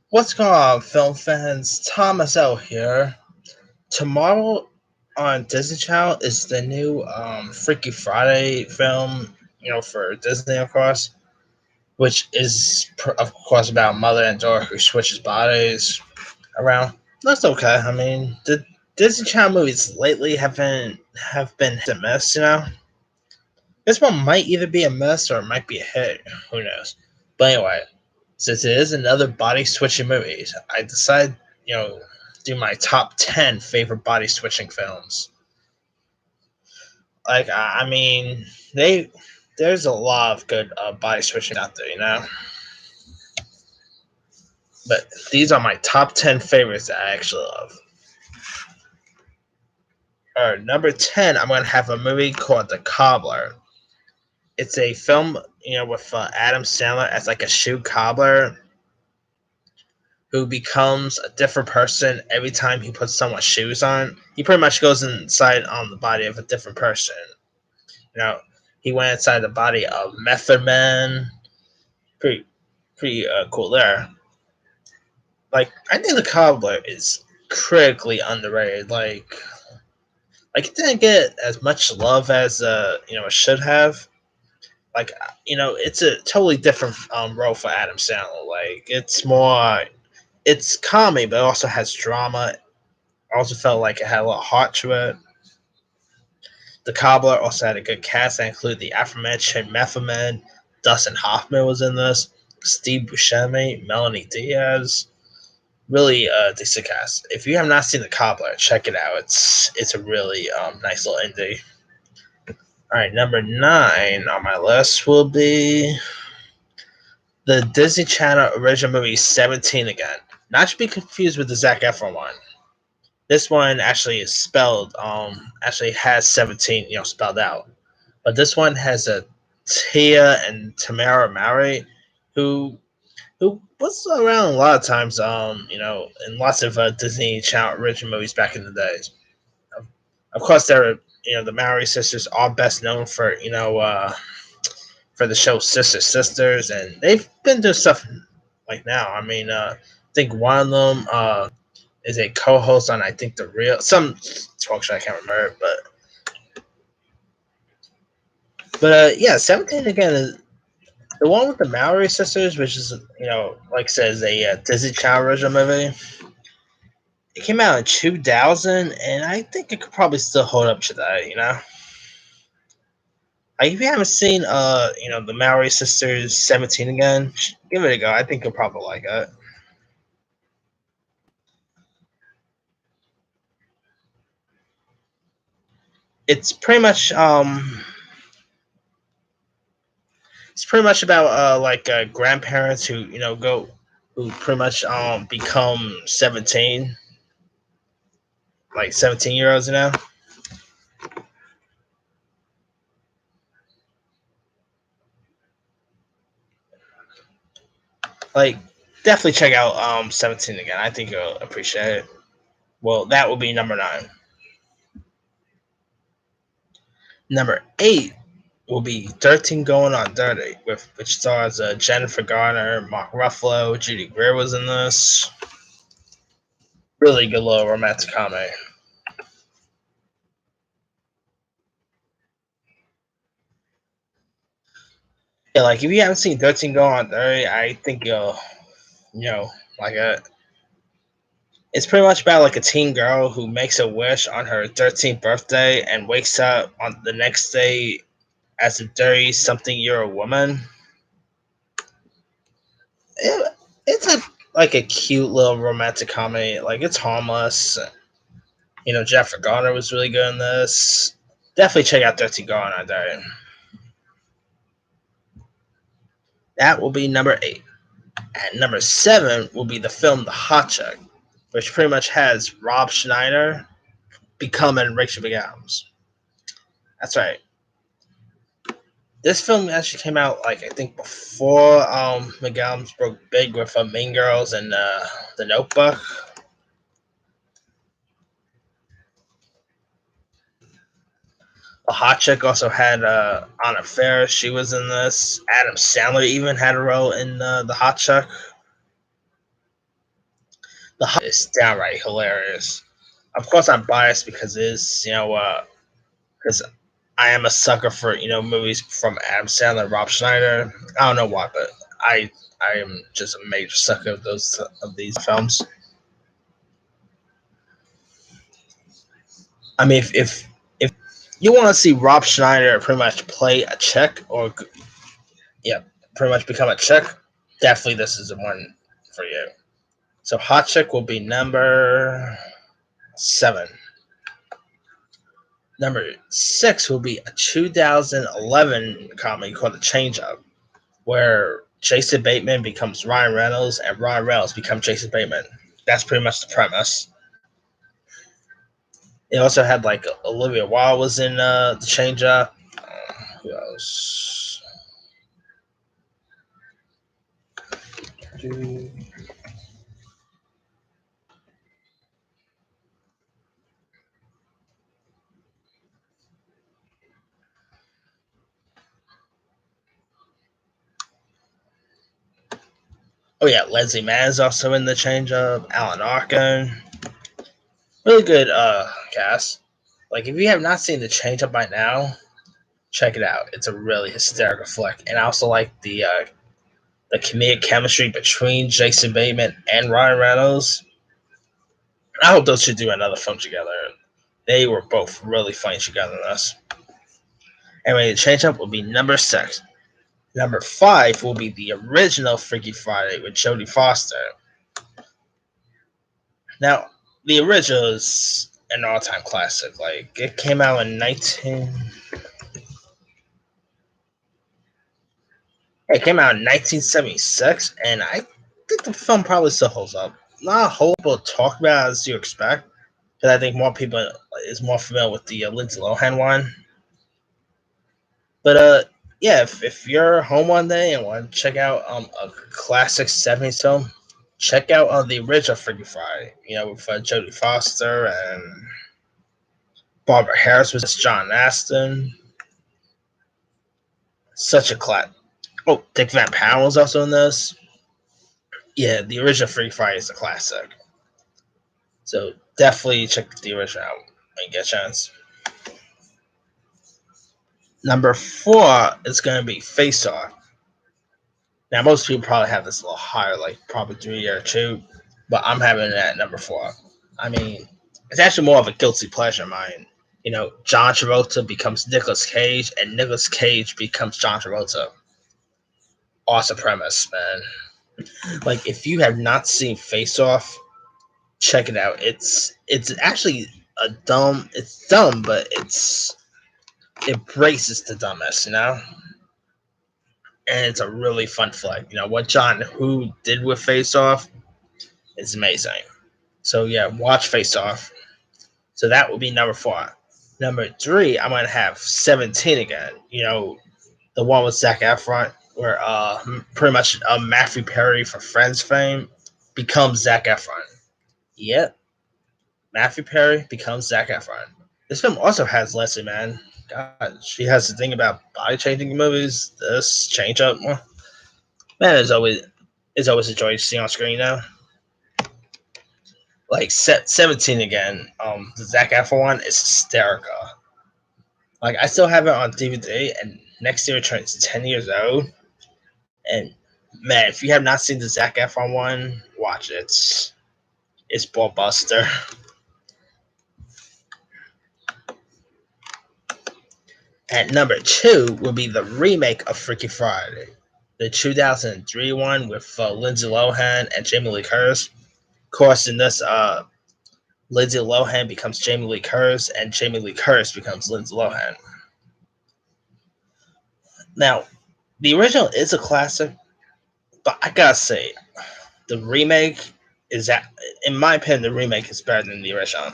What's going on, film fans? Thomas L here. Tomorrow on Disney Channel is the new Freaky Friday film, for Disney, of course, which is, of course, about mother and daughter who switches bodies around. That's okay. I mean, the Disney Channel movies lately have been hit and miss. This one might either be a miss or it might be a hit. Who knows? But anyway, since it is another body switching movie, I decided, do my top 10 favorite body switching films. Like, I mean, there's a lot of good body switching out there, but these are my top 10 favorites that I actually love. All right, number 10, I'm going to have a movie called The Cobbler. It's a film, with Adam Sandler as like a shoe cobbler who becomes a different person every time he puts someone's shoes on. He pretty much goes inside on the body of a different person. You know, he went inside the body of Method Man. Pretty cool there. Like, I think the Cobbler is critically underrated. Like it didn't get as much love as it should have. Like, it's a totally different role for Adam Sandler. Like, it's comedy, but it also has drama. I also felt like it had a lot of heart to it. The Cobbler also had a good cast that included the aforementioned Method Man. Dustin Hoffman was in this. Steve Buscemi, Melanie Diaz. Really decent cast. If you have not seen The Cobbler, check it out. It's a really nice little indie. All right, number 9 on my list will be the Disney Channel original movie 17 again. Not to be confused with the Zac Efron one. This one actually is spelled, actually has 17, spelled out. But this one has a Tia and Tamara Mowry, who was around a lot of times, in lots of Disney Channel original movies back in the days. Of course, there are, the Mowry sisters are best known for the show Sister Sisters, and they've been doing stuff like now. I mean, I think one of them is a co-host on, I think, the real some talk show. I can't remember, but yeah, 17 again is the one with the Mallory sisters, which is, like I said, is a Disney Channel original movie. It came out in 2000, and I think it could probably still hold up today. Like, if you haven't seen, the Mallory sisters 17 again, give it a go. I think you'll probably like it. It's pretty much it's pretty much about like grandparents who who pretty much become 17, like 17-year olds now. Like, definitely check out 17 again. I think you'll appreciate it. Well, that will be number 9. Number 8 will be 13 Going on 30, with which stars Jennifer Garner, Mark Ruffalo, Judy Greer was in this. Really good little romantic comedy. Yeah, like, if you haven't seen 13 Going on 30, I think you'll, you know, like it. It's pretty much about like a teen girl who makes a wish on her 13th birthday and wakes up on the next day as a 30 something year old woman. It's like a cute little romantic comedy. Like, it's harmless. Jennifer Garner was really good in this. Definitely check out 13 Garner there. That will be number 8. At number 7 will be the film The Hot Chick, which pretty much has Rob Schneider becoming Rachel McAdams. That's right. This film actually came out, like, I think before McAdams broke big with Mean Girls and The Notebook. The Hot Chick also had Anna Faris. She was in this. Adam Sandler even had a role in The Hot Chick. Is downright hilarious. Of course, I'm biased because it is, because I am a sucker for movies from Adam Sandler, Rob Schneider. I don't know why, but I I am just a major sucker of these films. I mean, if you want to see Rob Schneider pretty much play a Czech or yeah, pretty much become a Czech, definitely this is the one for you. So Hot Chick will be number 7. Number 6 will be a 2011 comedy called The Change Up, where Jason Bateman becomes Ryan Reynolds and Ryan Reynolds becomes Jason Bateman. That's pretty much the premise. It also had like Olivia Wilde was in The Change Up. Who else? Oh yeah, Leslie Mann is also in The Change Up. Alan Arkin, really good cast. Like if you have not seen The Change Up by now, check it out. It's a really hysterical flick, and I also like the comedic chemistry between Jason Bateman and Ryan Reynolds. I hope those two do another film together. They were both really funny together in this. Anyway, the change up will be number 6. Number 5 will be the original Freaky Friday with Jodie Foster. Now, the original is an all-time classic. Like it came out in 1976, and I think the film probably still holds up. Not a whole lot to talk about as you expect, because I think more people is more familiar with the Lindsay Lohan one. But yeah, if you're home one day and want to check out a classic '70s film, check out the original Freaky Friday. With Jodie Foster and Barbara Harris was John Aston. Such a class. Oh, Dick Van Patten was also in this. Yeah, the original Freaky Friday is a classic. So definitely check the original out when you get a chance. Number 4 is going to be Face Off. Now, most people probably have this a little higher, like probably 3 or 2, but I'm having it at number 4. I mean, it's actually more of a guilty pleasure of mine. John Travolta becomes Nicolas Cage, and Nicolas Cage becomes John Travolta. Awesome premise, man. Like, if you have not seen Face Off, check it out. It's actually it's dumb, but it braces the dumbest. And it's a really fun flick. What John Who did with Face Off is amazing. So yeah, watch Face Off. So that will be number 4. Number 3, I'm gonna have 17 again. The one with Zac Efron, where pretty much Matthew Perry for Friends fame becomes Zac Efron. Yep, Matthew Perry becomes Zac Efron. This film also has Leslie Mann. God, she has the thing about body changing movies. This change up, man, is always a joy to see on screen now. Like set 17 again. The Zac Efron one is hysterical. Like I still have it on DVD, and next year it turns 10 years old. And man, if you have not seen the Zac Efron one, watch it. It's ballbuster. At number 2 will be the remake of Freaky Friday, the 2003 one with Lindsay Lohan and Jamie Lee Curtis. Of course, in this, Lindsay Lohan becomes Jamie Lee Curtis, and Jamie Lee Curtis becomes Lindsay Lohan. Now, the original is a classic, but I gotta say, the remake is that, in my opinion, the remake is better than the original.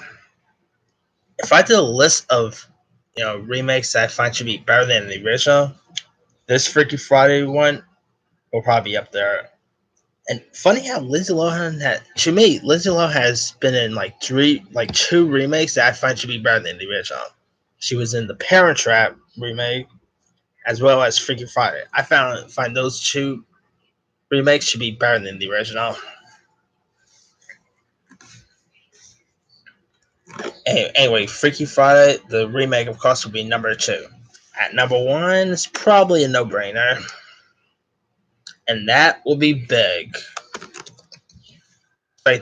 If I did a list of remakes that I find should be better than the original, this Freaky Friday one will probably be up there. And funny how Lindsay Lohan Lindsay Lohan has been in like 2 remakes that I find should be better than the original. She was in the Parent Trap remake as well as Freaky Friday. I find those 2 remakes should be better than the original. Anyway, Freaky Friday, the remake, of course, will be number 2. At number 1, it's probably a no-brainer, and that will be Big. Right,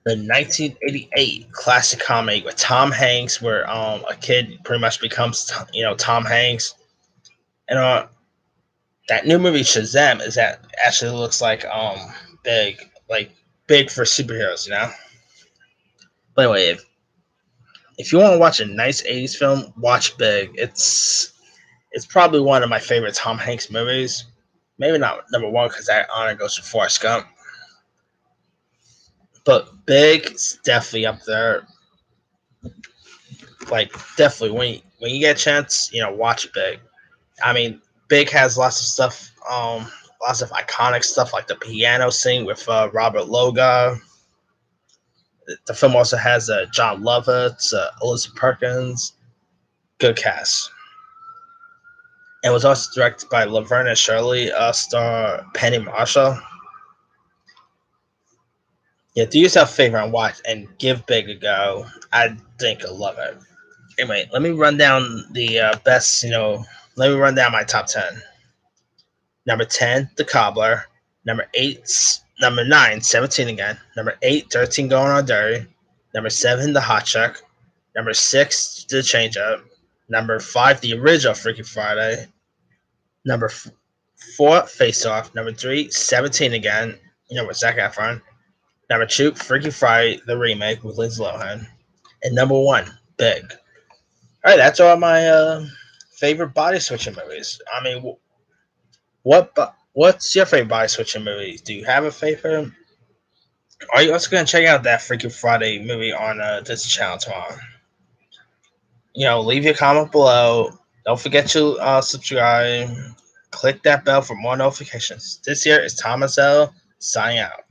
the 1988 classic comedy with Tom Hanks, where a kid pretty much becomes Tom Hanks, and that new movie Shazam is that actually looks Big, like Big for superheroes, But anyway, if you want to watch a nice 80s film, watch Big. It's probably one of my favorite Tom Hanks movies. Maybe not number one because that honor goes to Forrest Gump, but Big is definitely up there. Like definitely when you get a chance, watch Big. I mean, Big has lots of stuff, lots of iconic stuff like the piano scene with Robert Loga. The film also has John Lovitz, Elizabeth Perkins, good cast. And was also directed by Laverne and Shirley, star Penny Marshall. Yeah, do yourself a favor and watch and give Big a go. I think you'll love it. Anyway, let me run down the best, let me run down my top 10. Number 10, The Cobbler. Number 9, 17 again. Number 8, 13 Going on Dirty. Number 7, The Hot Chuck. Number 6, The Change Up. Number 5, the original Freaky Friday. Number 4, Face Off. Number 3, 17 again, with Zac Efron. Number 2, Freaky Friday, the remake with Lindsay Lohan. And number 1, Big. All right, that's all my favorite body switching movies. I mean, what's your favorite body switching movie? Do you have a favorite? Are you also going to check out that Freaky Friday movie on this channel tomorrow? Leave your comment below. Don't forget to subscribe. Click that bell for more notifications. This here is Thomas L. signing out.